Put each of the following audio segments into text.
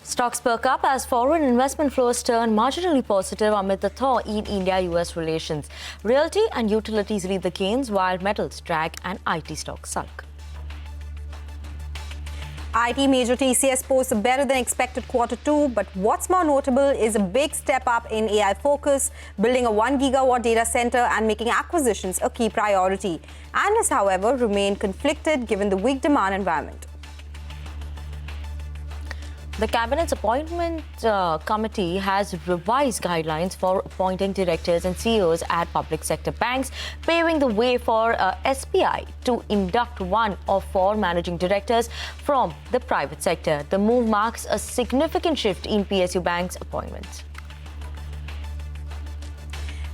Stocks perk up as foreign investment flows turn marginally positive amid the thaw in India-US relations. Realty and utilities lead the gains while metals drag and IT stocks sulk. IT major TCS posts a better than expected Q2, but what's more notable is a big step up in AI focus, building a 1 gigawatt data center and making acquisitions a key priority. Analysts, however, remain conflicted given the weak demand environment. The Cabinet's Appointment Committee has revised guidelines for appointing directors and CEOs at public sector banks, paving the way for SBI to induct one of four managing directors from the private sector. The move marks a significant shift in PSU banks' appointments.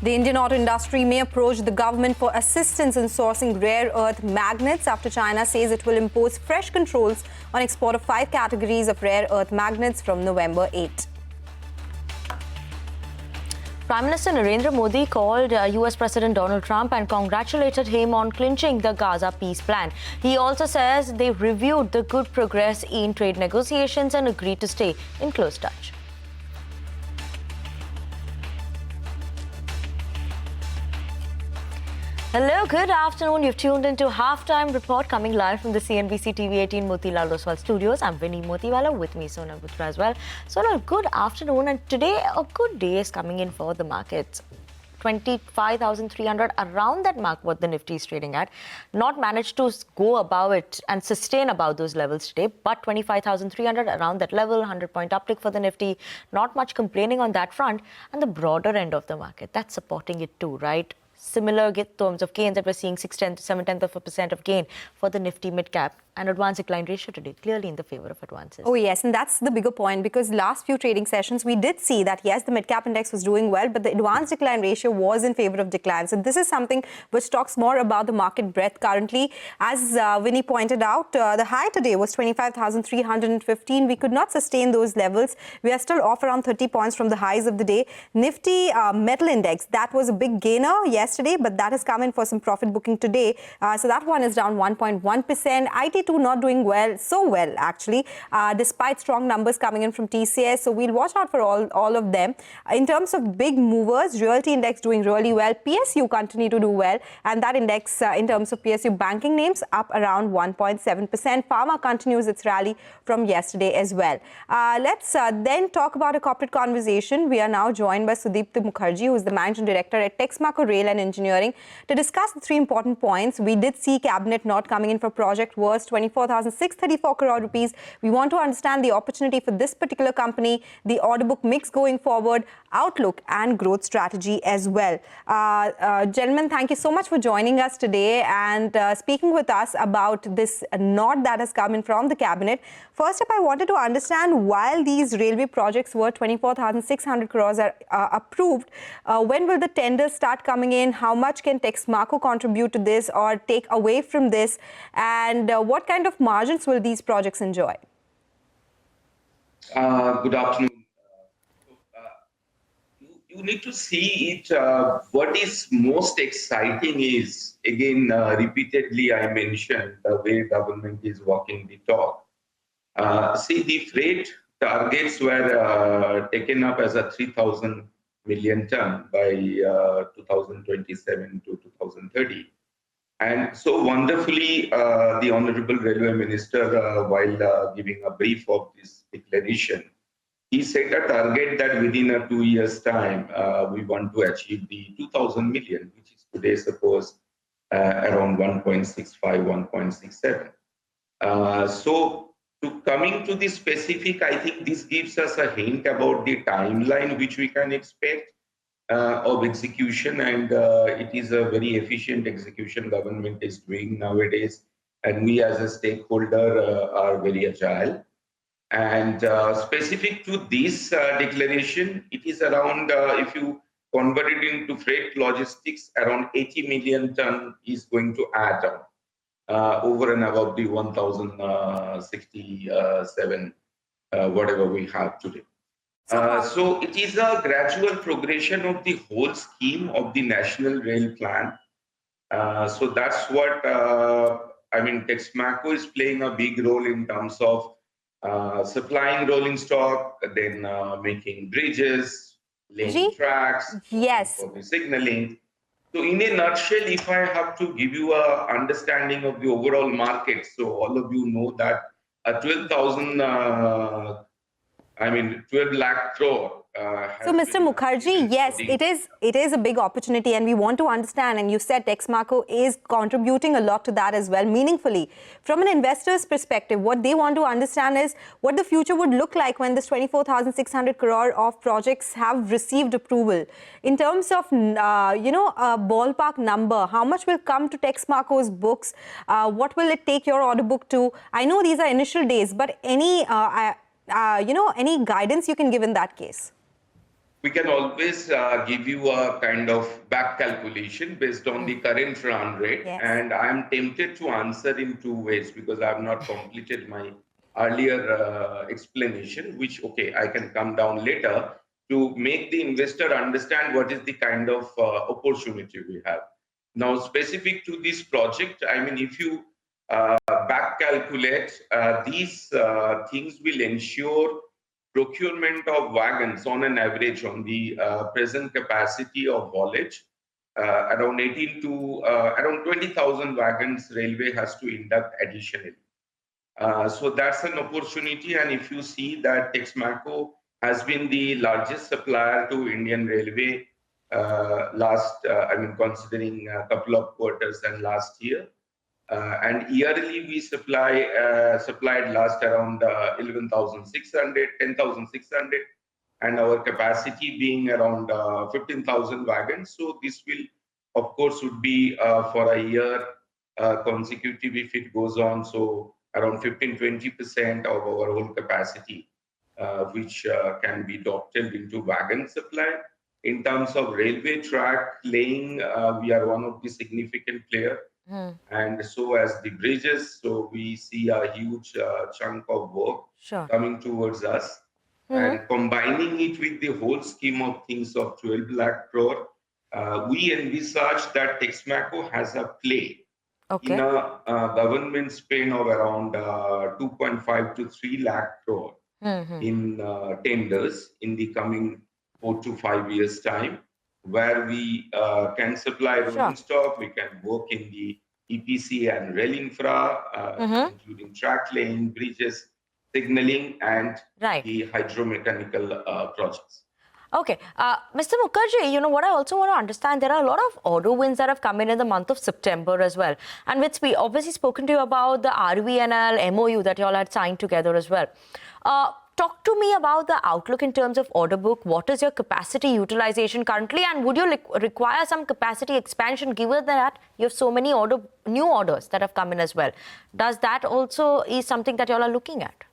The Indian auto industry may approach the government for assistance in sourcing rare earth magnets after China says it will impose fresh controls on export of 5 categories of rare earth magnets from November 8. Prime Minister Narendra Modi called US President Donald Trump and congratulated him on clinching the Gaza peace plan. He also says they reviewed the good progress in trade negotiations and agreed to stay in close touch. Hello, good afternoon. You've tuned into Halftime Report coming live from the CNBC-TV18 Motilal Oswal studios. I'm Vinny Motiwala, with me Sonal Butra as well. Sonal, good afternoon, and today a good day is coming in for the markets. 25,300, around that mark what the Nifty is trading at. Not managed to go above it and sustain above those levels today, but 25,300 around that level, 100-point uptick for the Nifty. Not much complaining on that front, and the broader end of the market, that's supporting it too, right? Similar terms of gains that we're seeing, 0.6% of gain for the Nifty mid-cap. And advance decline ratio today clearly in the favor of advances. Oh yes, and that's the bigger point, because last few trading sessions we did see that yes, the mid-cap index was doing well, but the advance decline ratio was in favor of decline. So this is something which talks more about the market breadth currently. As Vinny pointed out, the high today was 25,315. We could not sustain those levels. We are still off around 30 points from the highs of the day. Nifty metal index, that was a big gainer yesterday, but that has come in for some profit booking today. So that one is down 1.1%. IT not doing so well actually, despite strong numbers coming in from TCS. So we'll watch out for all of them. In terms of big movers, Realty index doing really well. PSU continue to do well, and that index in terms of PSU banking names up around 1.7%. Pharma continues its rally from yesterday as well. Let's then talk about a corporate conversation. We are now joined by Sudipta Mukherjee, who is the managing director at Texmaco Rail and Engineering, to discuss the 3 important points. We did see cabinet not coming in for project worth 24,634 crore rupees. We want to understand the opportunity for this particular company, the order book mix going forward, outlook and growth strategy as well. Gentlemen, thank you so much for joining us today and speaking with us about this nod that has come in from the cabinet. First up, I wanted to understand, while these railway projects worth 24,600 crores are approved, when will the tenders start coming in? How much can Texmaco contribute to this or take away from this? And what kind of margins will these projects enjoy? Good afternoon. You need to see it. What is most exciting is, again, repeatedly I mentioned the way government is walking the talk. See, the freight targets were taken up as a 3,000 million ton by 2027 to 2030. And so wonderfully, the Honorable Railway Minister, while giving a brief of this declaration, he set a target that within a 2 years' time, we want to achieve the 2,000 million, which is today, suppose, around 1.65, 1.67. So to coming to the specific, I think this gives us a hint about the timeline which we can expect of execution, and it is a very efficient execution government is doing nowadays, and we as a stakeholder are very agile. And specific to this declaration, it is around, if you convert it into freight logistics, around 80 million ton is going to add on over and above the 1,067 whatever we have today. So it is a gradual progression of the whole scheme of the National Rail Plan. So that's what, I mean, Texmaco is playing a big role in terms of supplying rolling stock, then making bridges, laying Ji? tracks, Yes. for the signaling. So in a nutshell, if I have to give you a understanding of the overall market, so all of you know that a 12 lakh crore So, has Mr. been Mukherjee, yes, it is a big opportunity, and we want to understand. And you said Texmaco is contributing a lot to that as well, meaningfully. From an investor's perspective, what they want to understand is what the future would look like when this 24,600 crore of projects have received approval. In terms of, a ballpark number, how much will come to Texmaco's books? What will it take your order book to? I know these are initial days, but any guidance you can give in that case? We can always give you a kind of back calculation based on the current run rate. Yes. And I'm tempted to answer in two ways because I have not completed my earlier explanation, which, okay, I can come down later to make the investor understand what is the kind of opportunity we have. Now, specific to this project, I mean, if you back calculate, these things will ensure procurement of wagons on an average on the present capacity of haulage, around 20,000 wagons railway has to induct additionally. So that's an opportunity. And if you see that Texmaco has been the largest supplier to Indian Railway considering a couple of quarters and last year. And yearly we supplied last around 11,600, 10,600, and our capacity being around 15,000 wagons. So this will, of course, would be for a year consecutive if it goes on. So around 15-20% of our whole capacity, which can be adopted into wagon supply. In terms of railway track laying, we are one of the significant players. And so as the bridges, so we see a huge chunk of work coming towards us. And combining it with the whole scheme of things of 12 lakh crore, we envisage that Texmaco has a play in a government spend of around 2.5 to 3 lakh crore in tenders in the coming 4 to 5 years time, where we can supply rolling stock, we can work in the EPC and rail infra, including track laying, bridges, signaling, and the hydromechanical projects. Okay. Mr. Mukherjee, what I also want to understand, there are a lot of order wins that have come in the month of September as well. And which we obviously spoken to you about the RVNL MOU that you all had signed together as well. Talk to me about the outlook in terms of order book. What is your capacity utilization currently? And would you require some capacity expansion given that you have so many new orders that have come in as well? Does that also is something that you all are looking at?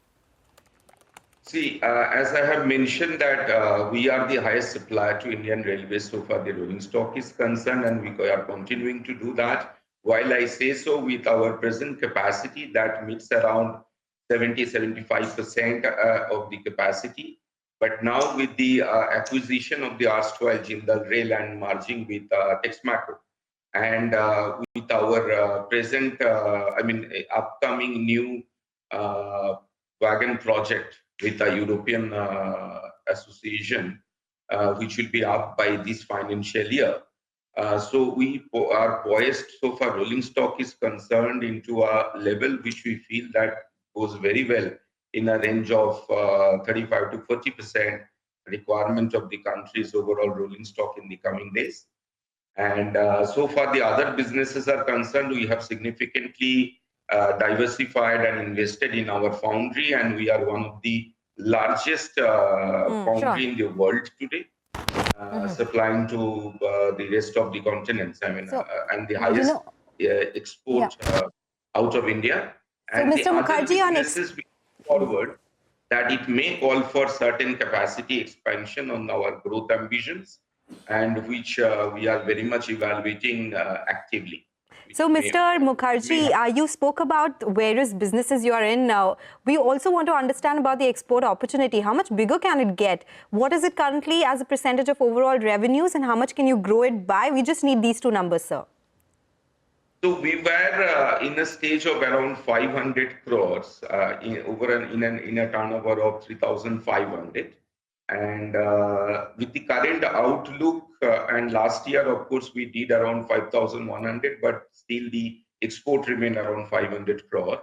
See, as I have mentioned that we are the highest supplier to Indian Railways so far the rolling stock is concerned, and we are continuing to do that. While I say so, with our present capacity that meets around 70-75% of the capacity. But now with the acquisition of the erstwhile Jindal Rail and merging with Texmaco, and with our present, upcoming new wagon project with the European Association, which will be up by this financial year. So we are poised so far rolling stock is concerned into a level which we feel that goes very well in a range of 35 to 40% requirement of the country's overall rolling stock in the coming days. And so far the other businesses are concerned, we have significantly diversified and invested in our foundry, and we are one of the largest foundry in the world today, supplying to the rest of the continents. And the highest export out of India. And so, Mr. Mukherjee, on businesses forward, that it may call for certain capacity expansion on our growth ambitions, and which we are very much evaluating actively. So, Mr. Mukherjee, you spoke about various businesses you are in now. We also want to understand about the export opportunity. How much bigger can it get? What is it currently as a percentage of overall revenues, and how much can you grow it by? We just need these two numbers, sir. So we were in a stage of around 500 crores in a turnover of 3,500. And with the current outlook, and last year, of course, we did around 5,100, but still the export remained around 500 crore.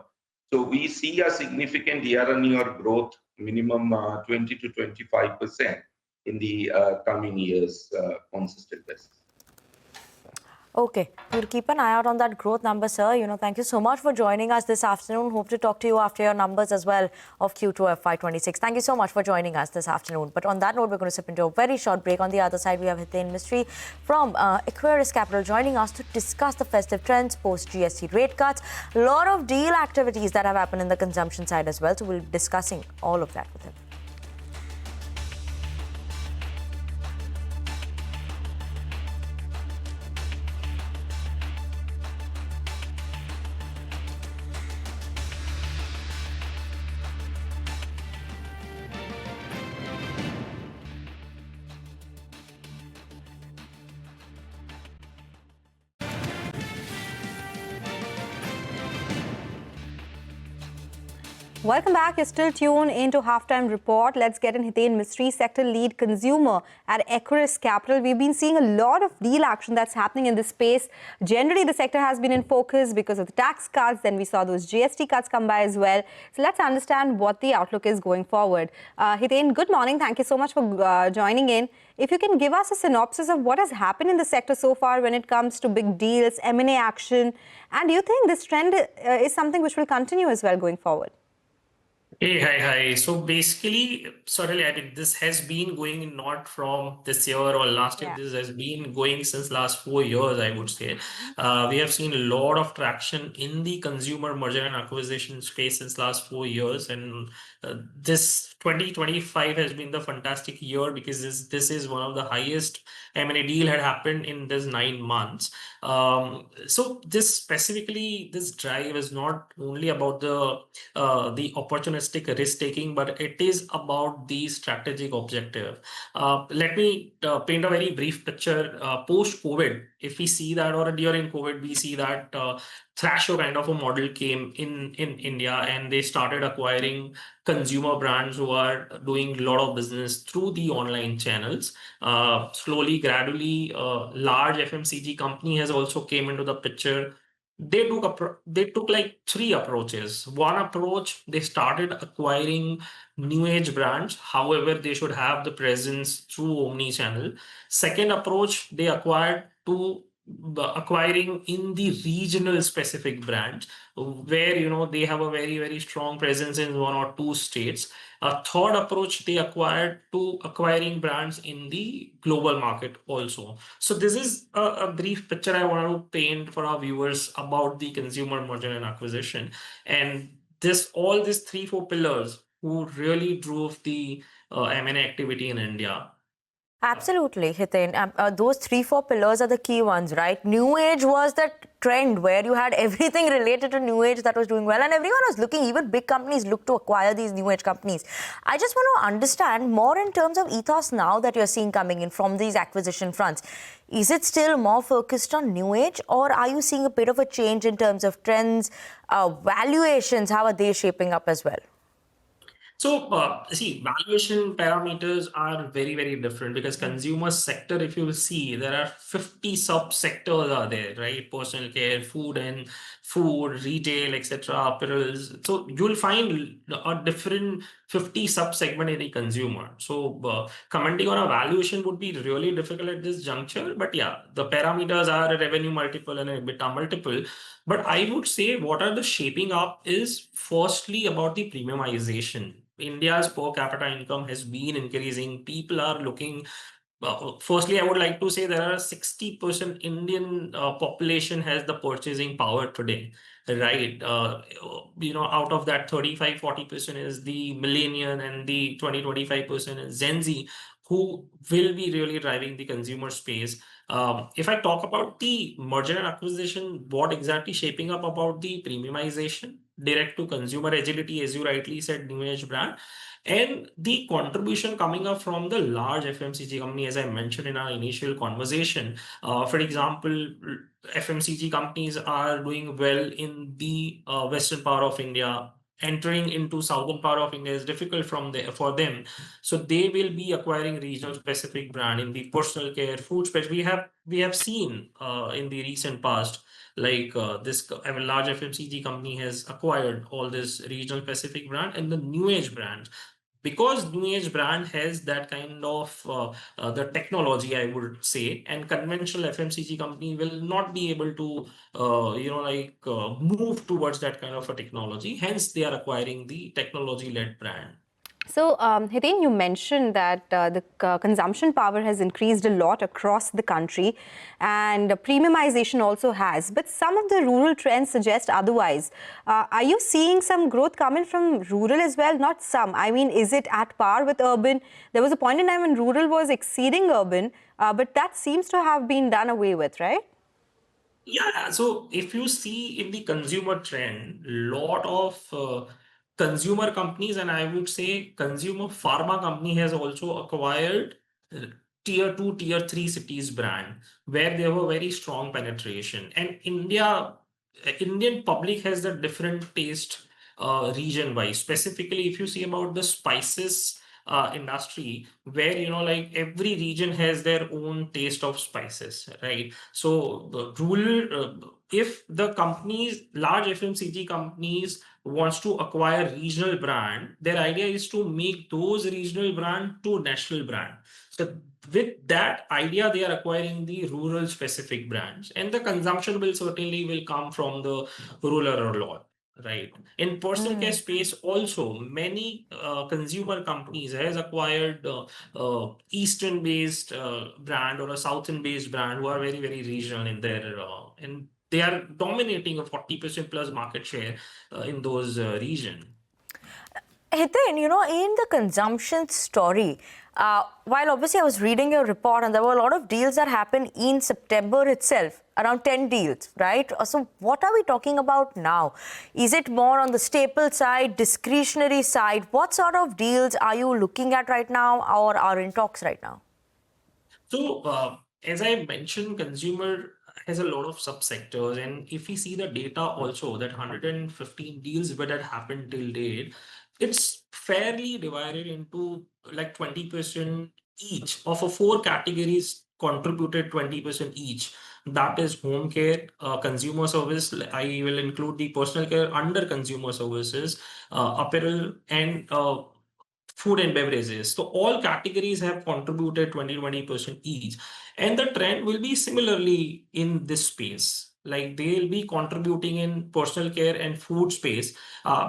So we see a significant year-on-year growth, minimum 20 to 25% in the coming years, consistent basis. Okay, we'll keep an eye out on that growth number, sir. Thank you so much for joining us this afternoon. Hope to talk to you after your numbers as well of Q2 FY26. Thank you so much for joining us this afternoon. But on that note, we're going to slip into a very short break. On the other side, we have Hiten Mistry from Aquarius Capital joining us to discuss the festive trends, post-GST rate cuts, a lot of deal activities that have happened in the consumption side as well. So we'll be discussing all of that with him. Welcome back. You're still tuned into Halftime Report. Let's get in Hiten Mistry, sector lead consumer at Aquarius Capital. We've been seeing a lot of deal action that's happening in this space. Generally, the sector has been in focus because of the tax cuts. Then we saw those GST cuts come by as well. So let's understand what the outlook is going forward. Hiten, good morning. Thank you so much for joining in. If you can give us a synopsis of what has happened in the sector so far when it comes to big deals, M&A action, and do you think this trend is something which will continue as well going forward? Hey, hi. So basically, certainly, I think this has been going not from this year or last year. Yeah. This has been going since last 4 years, I would say. We have seen a lot of traction in the consumer merger and acquisition space since last 4 years. And this 2025 has been the fantastic year because this is one of the highest M&A deal had happened in this 9 months. So this drive is not only about the opportunistic risk taking, but it is about the strategic objective. Let me paint a very brief picture. Post COVID, if we see that, or during COVID, we see that Thrasher kind of a model came in India, and they started acquiring consumer brands who are doing a lot of business through the online channels. Slowly, gradually, large FMCG company has also came into the picture. They took like 3 approaches. One approach, they started acquiring new age brands. However, they should have the presence through omni-channel. Second approach, they acquiring in the regional specific brands where they have a very, very strong presence in 1 or 2 states. A third approach, they acquiring brands in the global market also. So this is a brief picture I want to paint for our viewers about the consumer merger and acquisition. And all these 3-4 pillars who really drove the M&A activity in India. Absolutely, Hiten. Those 3-4 pillars are the key ones, right? New age was that trend where you had everything related to new age that was doing well, and everyone was looking, even big companies look to acquire these new age companies. I just want to understand more in terms of ethos now that you're seeing coming in from these acquisition fronts. Is it still more focused on new age, or are you seeing a bit of a change in terms of trends, valuations? How are they shaping up as well? So, see, valuation parameters are very, very different because consumer sector, if you will see, there are 50 sub-sectors are there, right? Personal care, food, retail, etc., apparels. So you'll find a different 50 sub-segment in a consumer. So commenting on a valuation would be really difficult at this juncture. But yeah, the parameters are a revenue multiple and a EBITDA multiple. But I would say what are the shaping up is firstly about the premiumization. India's per capita income has been increasing. People are looking. Firstly, I would like to say there are 60% Indian population has the purchasing power today, right? Out of that 35-40% is the millennial and the 20-25% is Gen Z who will be really driving the consumer space. If I talk about the merger and acquisition, what exactly shaping up about the premiumization? direct to consumer agility, as you rightly said, new age brand, and the contribution coming up from the large FMCG company, as I mentioned in our initial conversation. For example, FMCG companies are doing well in the western part of India. Entering into southern part of India is difficult for them, so they will be acquiring regional specific brand in the personal care, food space. We have seen in the recent past, like this a large FMCG company has acquired all this regional specific brand and the new age brand, because new age brand has that kind of the technology, I would say, and conventional FMCG company will not be able to move towards that kind of a technology, hence they are acquiring the technology led brand. So, Hiten, you mentioned that the consumption power has increased a lot across the country, and premiumization also has. But some of the rural trends suggest otherwise. Are you seeing some growth coming from rural as well? Not some. I mean, is it at par with urban? There was a point in time when rural was exceeding urban, but that seems to have been done away with, right? Yeah, so if you see in the consumer trend, lot of consumer companies, and I would say consumer pharma company has also acquired uh, tier 2, tier 3 cities brand where they have a very strong penetration. And Indian public has a different taste region wise. Specifically, if you see about the spices industry, where like every region has their own taste of spices, right? So the rural, if the companies, large FMCG companies wants to acquire regional brand, their idea is to make those regional brand to national brand. So with that idea, they are acquiring the rural specific brands, and the consumption will certainly will come from the rural a lot. Right. In personal care space, also many consumer companies has acquired Eastern-based brand or a Southern-based brand who are very very regional in their and they are dominating a 40% plus market share in those region. Hiten, in the consumption story, while obviously I was reading your report and there were a lot of deals that happened in September itself, around 10 deals, right? So what are we talking about now? Is it more on the staple side, discretionary side? What sort of deals are you looking at right now or are in talks right now? So, as I mentioned, consumer has a lot of subsectors, and if we see the data also, that 115 deals that had happened till date, it's fairly divided into like 20% each of a four categories contributed 20% each. That is home care, consumer service. I will include the personal care under consumer services, apparel, and food and beverages. So all categories have contributed 20% each. And the trend will be similarly in this space. Like they'll be contributing in personal care and food space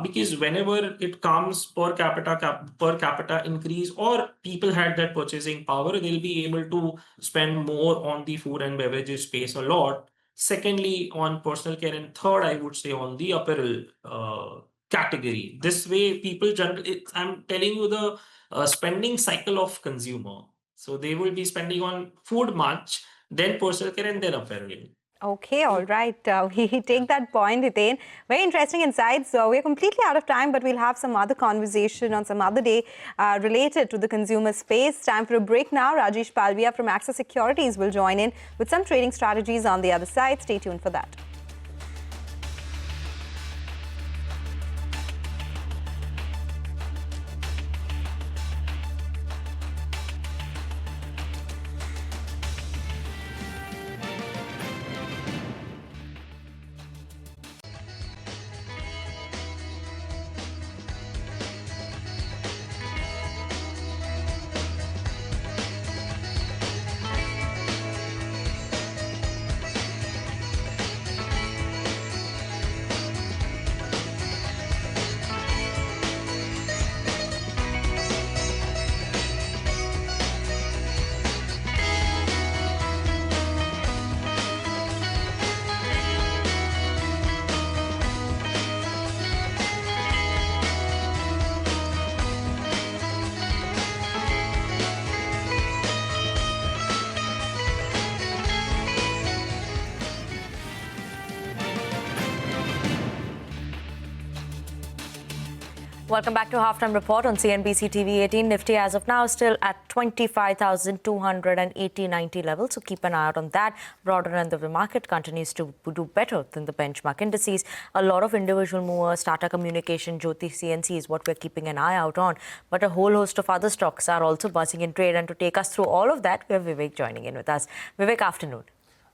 because whenever it comes per capita increase or people had that purchasing power, they'll be able to spend more on the food and beverages space a lot. Secondly, on personal care, and third, I would say on the apparel category. This way, people generally, I'm telling you the spending cycle of consumer. So they will be spending on food much, then personal care, and then apparel. Okay, all right. We take that point, Hiten. Very interesting insights. So we're completely out of time, but we'll have some other conversation on some other day related to the consumer space. Time for a break now. Rajesh Palvia from Axis Securities will join in with some trading strategies on the other side. Stay tuned for that. Welcome back to Halftime Report on CNBC TV18. Nifty as of now still at 25,280.90 levels. So keep an eye out on that. Broader end of the market continues to do better than the benchmark indices. A lot of individual movers, Tata Communication, Jyoti CNC is what we're keeping an eye out on. But a whole host of other stocks are also buzzing in trade. And to take us through all of that, we have Vivek joining in with us. Vivek, afternoon.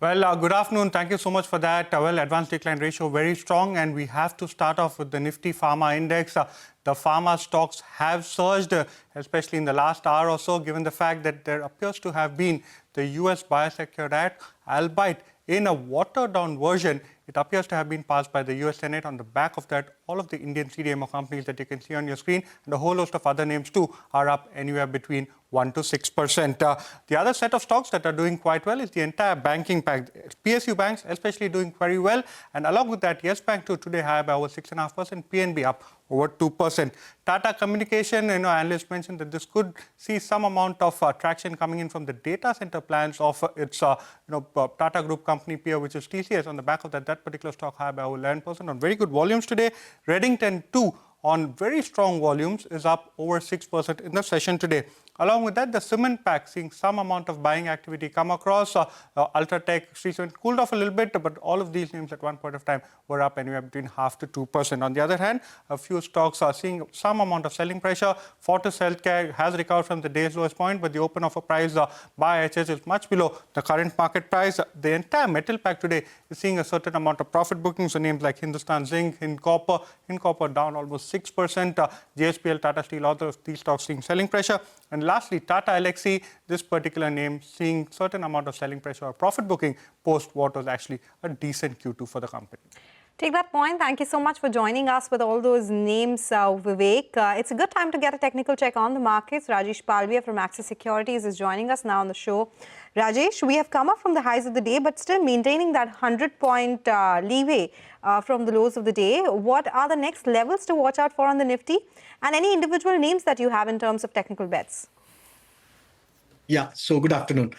Well, good afternoon. Thank you so much for that. Well, advanced decline ratio very strong, and we have to start off with the Nifty Pharma Index. The pharma stocks have surged, especially in the last hour or so, given the fact that there appears to have been the US Biosecure Act, albeit in a watered-down version. It appears to have been passed by the US Senate. On the back of that, all of the Indian CDMO companies that you can see on your screen and a whole host of other names too are up anywhere between 1 to 6%. The other set of stocks that are doing quite well is the entire banking pack. PSU banks especially doing very well. And along with that, Yes Bank too today higher by over 6.5%, PNB up over 2%. Tata Communication, analysts mentioned that this could see some amount of traction coming in from the data center plans of its Tata Group company peer, which is TCS. On the back of that particular stock higher by over 11% on very good volumes today. Reddington too, on very strong volumes, is up over 6% in the session today. Along with that, the cement pack seeing some amount of buying activity come across. Ultratech, Shree cooled off a little bit, but all of these names at one point of time were up anywhere between 0.5 to 2%. On the other hand, a few stocks are seeing some amount of selling pressure. Fortis Healthcare has recovered from the day's lowest point, but the open offer price by HS is much below the current market price. The entire metal pack today is seeing a certain amount of profit bookings. So names like Hindustan Zinc, Hincopper down almost 6%. JSPL, Tata Steel, all of these stocks seeing selling pressure. And lastly, Tata Elxsi, this particular name seeing certain amount of selling pressure or profit booking post what was actually a decent Q2 for the company. Take that point. Thank you so much for joining us with all those names, Vivek. It's a good time to get a technical check on the markets. Rajesh Palvia from Axis Securities is joining us now on the show. Rajesh, we have come up from the highs of the day, but still maintaining that 100-point leeway from the lows of the day. What are the next levels to watch out for on the Nifty? And any individual names that you have in terms of technical bets? Yeah, so good afternoon.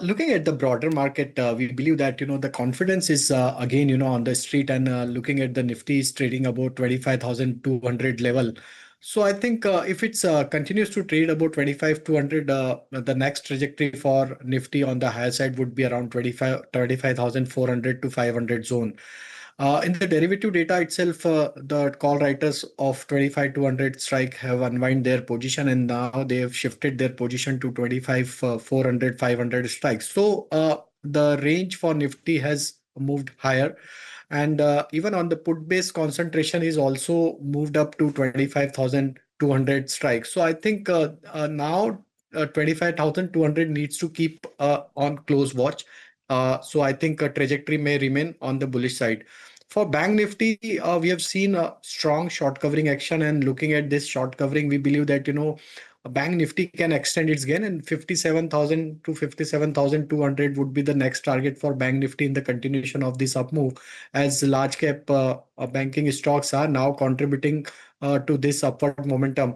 Looking at the broader market, we believe that, the confidence is again, on the street, and looking at the Nifty is trading about 25,200 level. So I think if it continues to trade about 25,200, the next trajectory for Nifty on the higher side would be around 25,400 to 500 zone. In the derivative data itself, the call writers of 25,200 strike have unwind their position, and now they have shifted their position to 25,400, 500 strikes. So the range for Nifty has moved higher, and even on the put-based concentration is also moved up to 25,200 strikes. So I think now 25,200 needs to keep on close watch. So I think a trajectory may remain on the bullish side. For Bank Nifty, we have seen a strong short covering action, and looking at this short covering, we believe that, Bank Nifty can extend its gain, and 57,000 to 57,200 would be the next target for Bank Nifty in the continuation of this up move, as large cap banking stocks are now contributing to this upward momentum.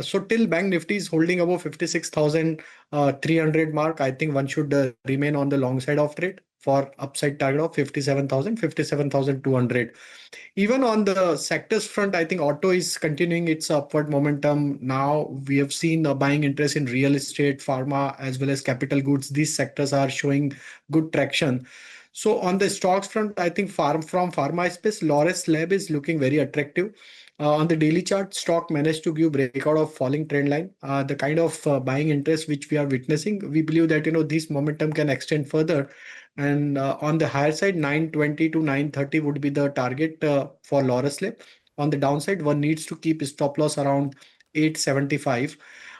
So till Bank Nifty is holding above 56,300 mark, I think one should remain on the long side of trade for upside target of 57,000, 57,200. Even on the sectors front, I think auto is continuing its upward momentum. Now we have seen buying interest in real estate, pharma, as well as capital goods. These sectors are showing good traction. So on the stocks front, I think from pharma space, Laurus Lab is looking very attractive. On the daily chart, stock managed to give breakout of falling trend line. The kind of buying interest which we are witnessing, we believe that this momentum can extend further. And on the higher side, 920 to 930 would be the target for Laurus Lab. On the downside, one needs to keep stop loss around 875.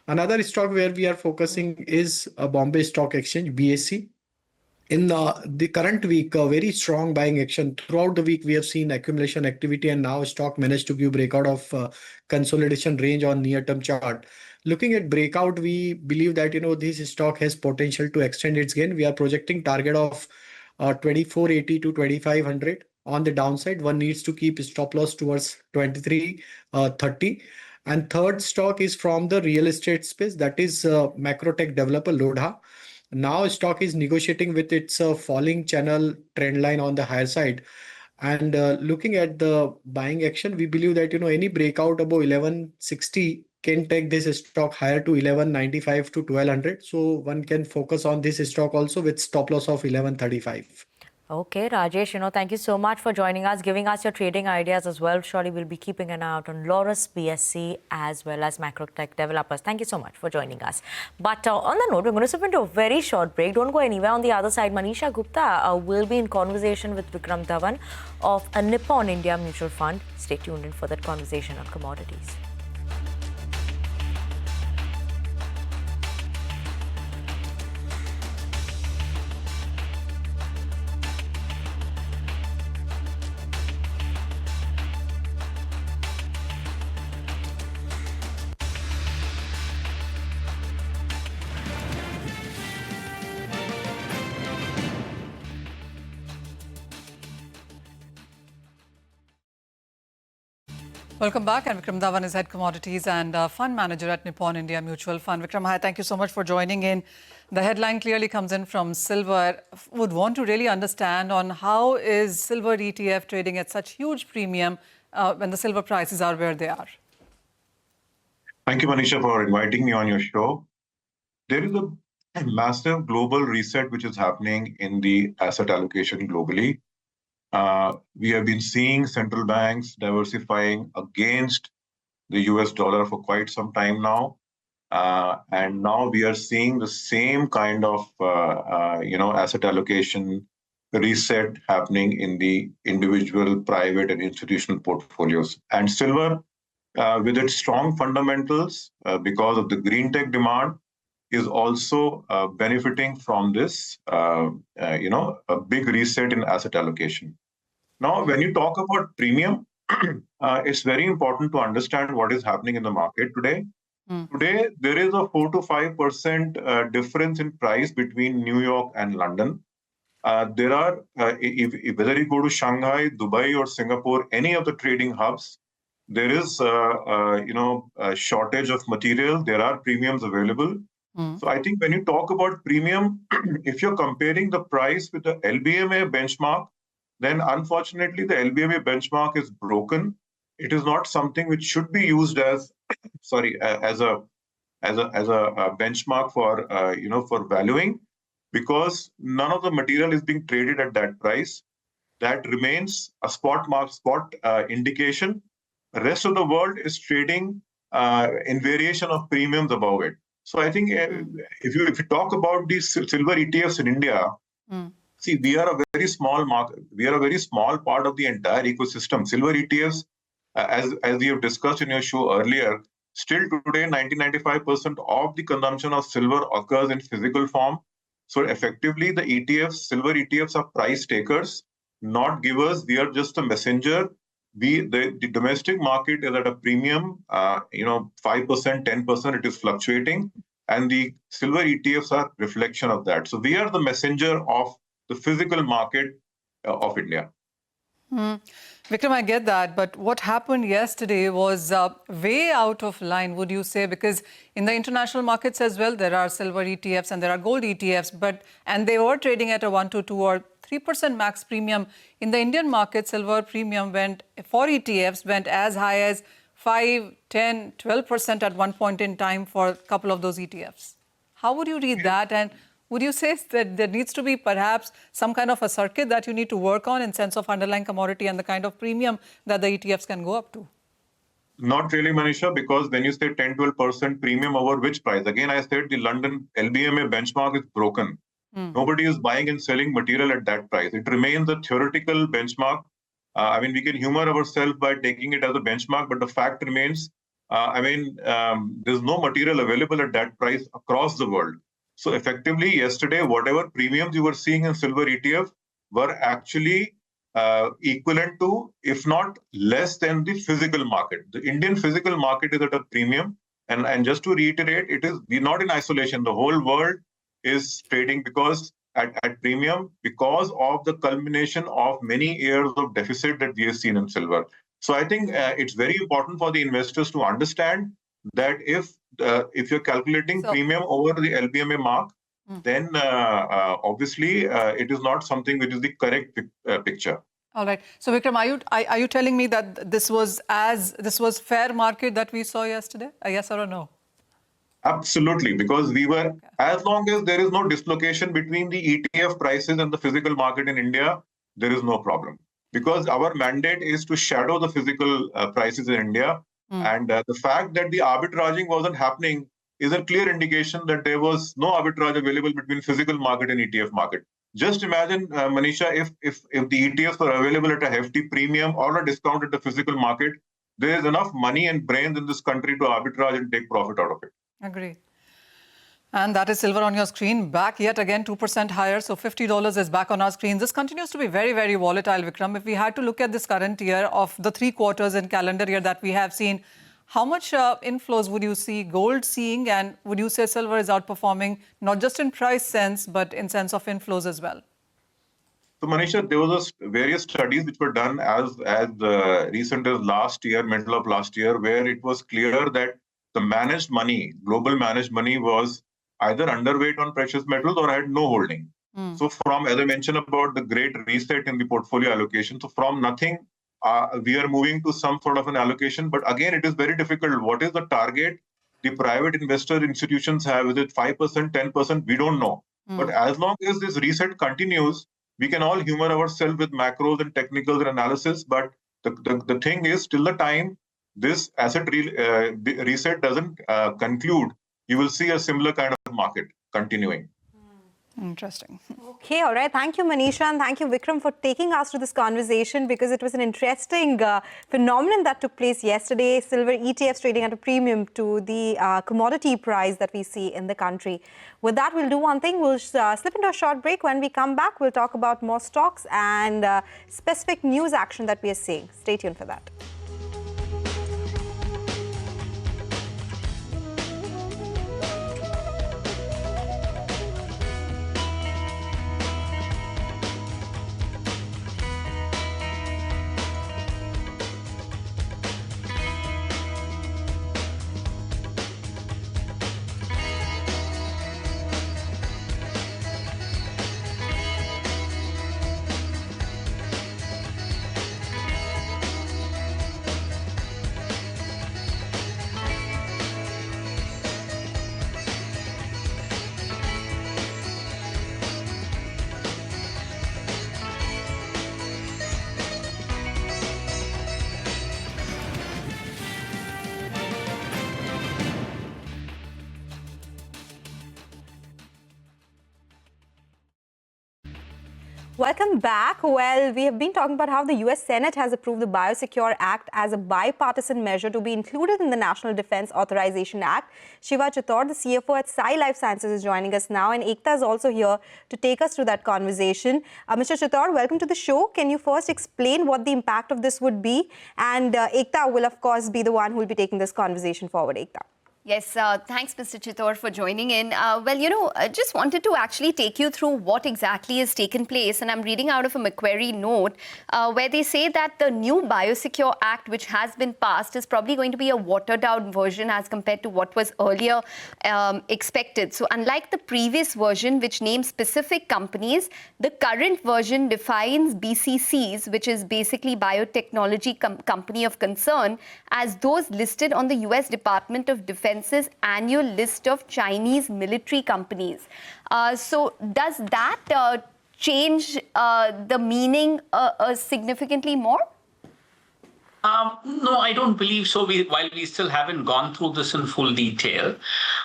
Another stock where we are focusing is Bombay Stock Exchange, BSE. In the current week, a very strong buying action. Throughout the week, we have seen accumulation activity, and now stock managed to give breakout of consolidation range on near-term chart. Looking at breakout, we believe that this stock has potential to extend its gain. We are projecting target of 2480 to 2500. On the downside, one needs to keep stop loss towards 2330. And third stock is from the real estate space, that is Macrotech developer Lodha. Now stock is negotiating with its falling channel trend line on the higher side. And looking at the buying action, we believe that any breakout above 1160 can take this stock higher to 1195 to 1200. So one can focus on this stock also with stop loss of 1135. Okay, Rajesh, thank you so much for joining us, giving us your trading ideas as well. Surely we'll be keeping an eye out on Laurus, BSC, as well as macro tech developers. Thank you so much for joining us. But on that note, we're going to step into a very short break. Don't go anywhere. On the other side, Manisha Gupta will be in conversation with Vikram Dhawan of a Nippon India Mutual Fund. Stay tuned in for that conversation on commodities. Welcome back. And Vikram Dhawan is Head Commodities and Fund Manager at Nippon India Mutual Fund. Vikram, hi, thank you so much for joining in. The headline clearly comes in from silver. Would want to really understand on how is silver ETF trading at such huge premium when the silver prices are where they are. Thank you, Manisha, for inviting me on your show. There is a massive global reset which is happening in the asset allocation globally. We have been seeing central banks diversifying against the US dollar for quite some time now. And now we are seeing the same kind of, asset allocation reset happening in the individual, private, and institutional portfolios. And silver, with its strong fundamentals, because of the green tech demand, is also benefiting from this, a big reset in asset allocation. Now, when you talk about premium, it's very important to understand what is happening in the market today. Today, there is a 4 to 5% difference in price between New York and London. There are, whether you go to Shanghai, Dubai, or Singapore, any of the trading hubs, there is, a shortage of material. There are premiums available. So I think when you talk about premium, if you're comparing the price with the LBMA benchmark, then unfortunately the LBMA benchmark is broken. It is not something which should be used as, as a benchmark for for valuing, because none of the material is being traded at that price. That remains a spot indication. The rest of the world is trading in variation of premiums above it. So I think if you talk about these silver ETFs in India, see, we are a very small market. We are a very small part of the entire ecosystem. Silver ETFs, as we have discussed in your show earlier, still today 90-95% of the consumption of silver occurs in physical form. So effectively, the ETFs, silver ETFs, are price takers, not givers. We are just a messenger. The domestic market is at a premium, 5%, 10%, it is fluctuating. And the silver ETFs are reflection of that. So we are the messenger of the physical market of India. Vikram, I get that, but what happened yesterday was way out of line, would you say? Because in the international markets as well, there are silver ETFs and there are gold ETFs, and they were trading at a 1 to 2 or 3% max premium. In the Indian market, silver premium for ETFs went as high as 5, 10, 12% at one point in time for a couple of those ETFs. How would you read that? And would you say that there needs to be perhaps some kind of a circuit that you need to work on in sense of underlying commodity and the kind of premium that the ETFs can go up to? Not really, Manisha, because when you say 10-12% premium over which price? Again, I said the London LBMA benchmark is broken. Nobody is buying and selling material at that price. It remains a theoretical benchmark. We can humor ourselves by taking it as a benchmark, but the fact remains, there's no material available at that price across the world. So effectively, yesterday, whatever premiums you were seeing in silver ETF were actually equivalent to, if not less than, the physical market. The Indian physical market is at a premium. And just to reiterate, we're not in isolation. The whole world is trading because at premium because of the culmination of many years of deficit that we have seen in silver. So I think it's very important for the investors to understand that if you're calculating premium over the LBMA mark, then obviously it is not something which is the correct picture. All right. So Vikram, are you telling me that this was fair market that we saw yesterday? A yes or a no? Absolutely, because as long as there is no dislocation between the ETF prices and the physical market in India, there is no problem. Because our mandate is to shadow the physical prices in India. And the fact that the arbitraging wasn't happening is a clear indication that there was no arbitrage available between physical market and ETF market. Just imagine, Manisha, if the ETFs were available at a hefty premium or a discount at the physical market, there is enough money and brains in this country to arbitrage and take profit out of it. Agree. And that is silver on your screen, back yet again 2% higher. So $50 is back on our screen. This continues to be very, very volatile, Vikram. If we had to look at this current year of the 3 quarters in calendar year that we have seen, how much inflows would you see gold seeing? And would you say silver is outperforming, not just in price sense, but in sense of inflows as well? So, Manisha, there was various studies which were done as recent as last year, middle of last year, where it was clear that the managed money, global managed money, was either underweight on precious metals or had no holding. So as I mentioned about the great reset in the portfolio allocation, so from nothing, we are moving to some sort of an allocation. But again, it is very difficult. What is the target the private investor institutions have? Is it 5%, 10%? We don't know. But as long as this reset continues, we can all humor ourselves with macros and technicals and analysis. But the thing is, till the time this asset reset doesn't conclude, you will see a similar kind of market continuing. Interesting. Okay, all right. Thank you, Manisha, and thank you, Vikram, for taking us to this conversation, because it was an interesting phenomenon that took place yesterday. Silver ETFs trading at a premium to the commodity price that we see in the country. With that, we'll do one thing. We'll slip into a short break. When we come back, we'll talk about more stocks and specific news action that we are seeing. Stay tuned for that. Welcome back. Well, we have been talking about how the US Senate has approved the Biosecure Act as a bipartisan measure to be included in the National Defense Authorization Act. Shiva Chittor, the CFO at Sai Life Sciences, is joining us now, and Ekta is also here to take us through that conversation. Mr. Chittor, welcome to the show. Can you first explain what the impact of this would be? And Ekta will, of course, be the one who will be taking this conversation forward. Ekta. Yes, thanks, Mr. Chittor, for joining in. I just wanted to actually take you through what exactly has taken place. And I'm reading out of a Macquarie note where they say that the new Biosecure Act, which has been passed, is probably going to be a watered-down version as compared to what was earlier expected. So unlike the previous version, which named specific companies, the current version defines BCCs, which is basically Biotechnology Company of Concern, as those listed on the US Department of Defense's annual list of Chinese military companies. So does that change the meaning significantly more? No, I don't believe so. While we still haven't gone through this in full detail,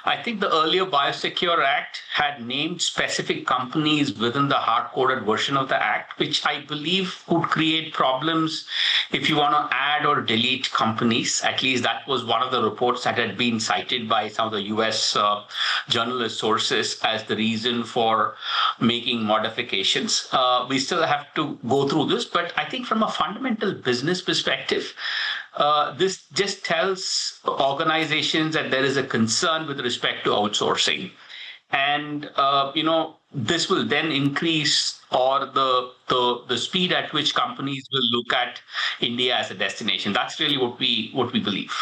I think the earlier Biosecure Act had named specific companies within the hard-coded version of the Act, which I believe could create problems if you want to add or delete companies. At least that was one of the reports that had been cited by some of the US journalist sources as the reason for making modifications. We still have to go through this, but I think from a fundamental business perspective, this just tells organizations that there is a concern with respect to outsourcing. And, this will then increase or the speed at which companies will look at India as a destination. That's really what we believe.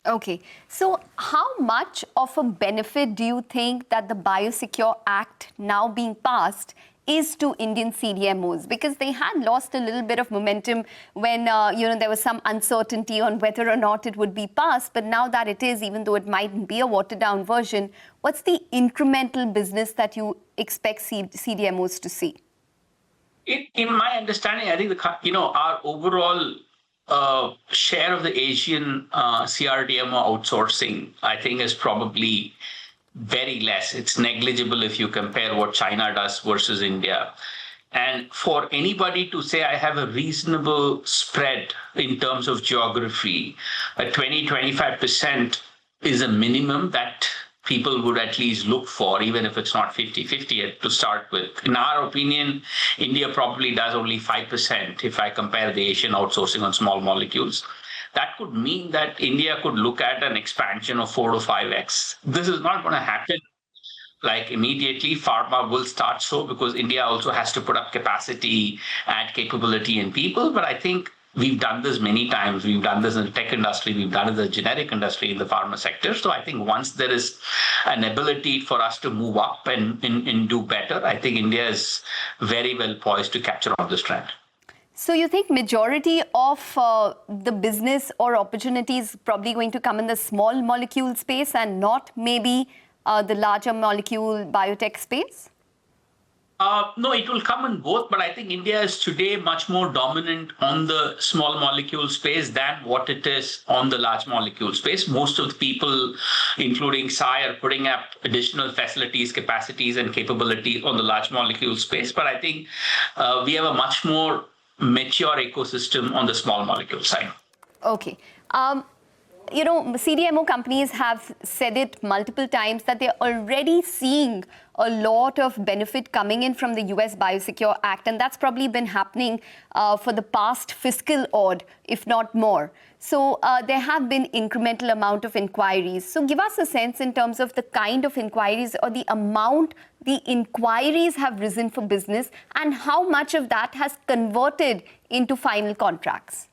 Okay. So how much of a benefit do you think that the Biosecure Act now being passed is to Indian CDMOs, because they had lost a little bit of momentum when there was some uncertainty on whether or not it would be passed. But now that it is, even though it might be a watered down version, what's the incremental business that you expect CDMOs to see? In my understanding, I think our overall share of the Asian CRDMO outsourcing, I think, is probably very less. It's negligible if you compare what China does versus India. And for anybody to say I have a reasonable spread in terms of geography, a 20-25% is a minimum that people would at least look for, even if it's not 50-50 to start with. In our opinion, India probably does only 5% if I compare the Asian outsourcing on small molecules. That could mean that India could look at an expansion of 4 to 5x. This is not going to happen like immediately. Pharma will start so, because India also has to put up capacity, add capability in people. But I think we've done this many times. We've done this in the tech industry. We've done it in the generic industry, in the pharma sector. So I think once there is an ability for us to move up and do better, I think India is very well poised to capture on this trend. So you think majority of the business or opportunities probably going to come in the small molecule space and not maybe the larger molecule biotech space? No, it will come in both, but I think India is today much more dominant on the small molecule space than what it is on the large molecule space. Most of the people, including Sai, are putting up additional facilities, capacities, and capability on the large molecule space. But I think we have a much more mature ecosystem on the small molecule side. Okay. CDMO companies have said it multiple times that they're already seeing a lot of benefit coming in from the US Biosecure Act, and that's probably been happening for the past fiscal odd, if not more. So there have been incremental amount of inquiries. So give us a sense in terms of the kind of inquiries or the amount the inquiries have risen for business, and how much of that has converted into final contracts.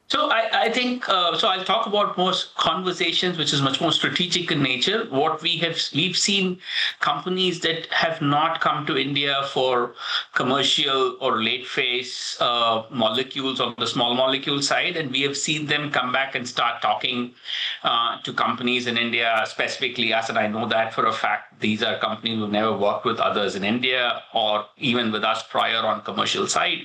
So I think, so I'll talk about most conversations, which is much more strategic in nature. What we've seen companies that have not come to India for commercial or late phase molecules on the small molecule side. And we have seen them come back and start talking to companies in India, specifically us. And I know that for a fact. These are companies who never worked with others in India or even with us prior on commercial side.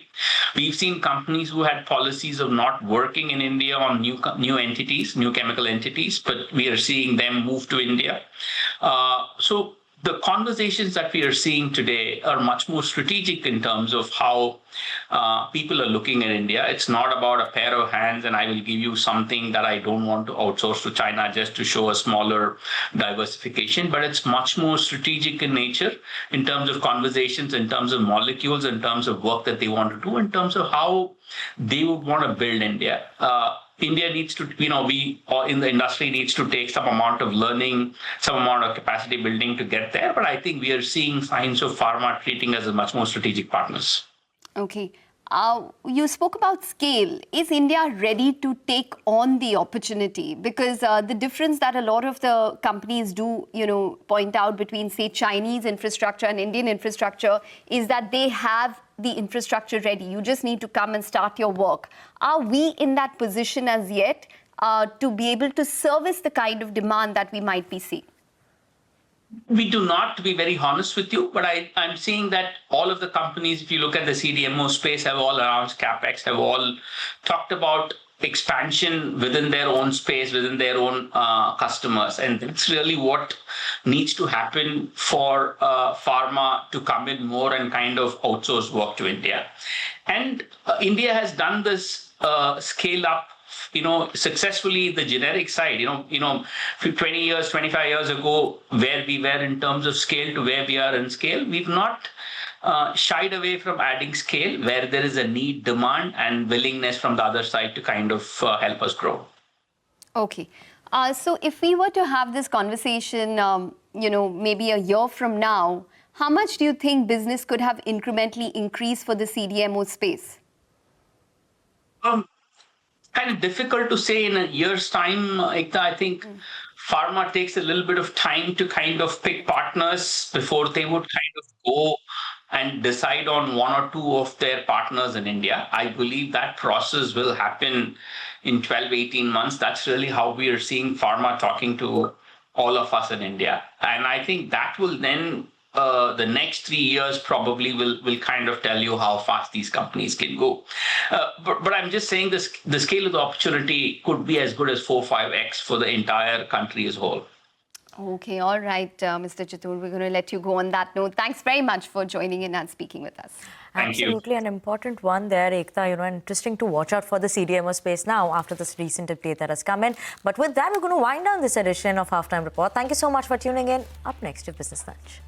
We've seen companies who had policies of not working in India on new entities, new chemical entities, but we are seeing them move to India. So the conversations that we are seeing today are much more strategic in terms of how people are looking at India. It's not about a pair of hands and I will give you something that I don't want to outsource to China just to show a smaller diversification, but it's much more strategic in nature in terms of conversations, in terms of molecules, in terms of work that they want to do, in terms of how they would want to build India. India needs to, we or in the industry needs to take some amount of learning, some amount of capacity building to get there. But I think we are seeing signs of pharma treating us as much more strategic partners. Okay. You spoke about scale. Is India ready to take on the opportunity? Because the difference that a lot of the companies do, point out between, say, Chinese infrastructure and Indian infrastructure is that they have the infrastructure ready. You just need to come and start your work. Are we in that position as yet to be able to service the kind of demand that we might be seeing? We do not, to be very honest with you, but I'm seeing that all of the companies, if you look at the CDMO space, have all announced CapEx, have all talked about expansion within their own space, within their own customers. And that's really what needs to happen for pharma to come in more and kind of outsource work to India. And India has done this scale up successfully the generic side, 20 years, 25 years ago, where we were in terms of scale to where we are in scale, we've not shied away from adding scale where there is a need, demand, and willingness from the other side to kind of help us grow. Okay. So if we were to have this conversation, maybe a year from now, how much do you think business could have incrementally increased for the CDMO space? Kind of difficult to say in a year's time, Ekta. I think pharma takes a little bit of time to kind of pick partners before they would kind of go and decide on one or two of their partners in India. I believe that process will happen in 12, 18 months. That's really how we are seeing pharma talking to all of us in India. And I think that will then, the next 3 years probably will kind of tell you how fast these companies can go. But I'm just saying this, the scale of the opportunity could be as good as 4-5x for the entire country as a whole. Okay, all right, Mr. Chatur, we're going to let you go on that note. Thanks very much for joining in and speaking with us. Thank you. Absolutely an important one there, Ekta. Interesting to watch out for the CDMO space now after this recent update that has come in. But with that, we're going to wind down this edition of Halftime Report. Thank you so much for tuning in. Up next, your Business Lunch.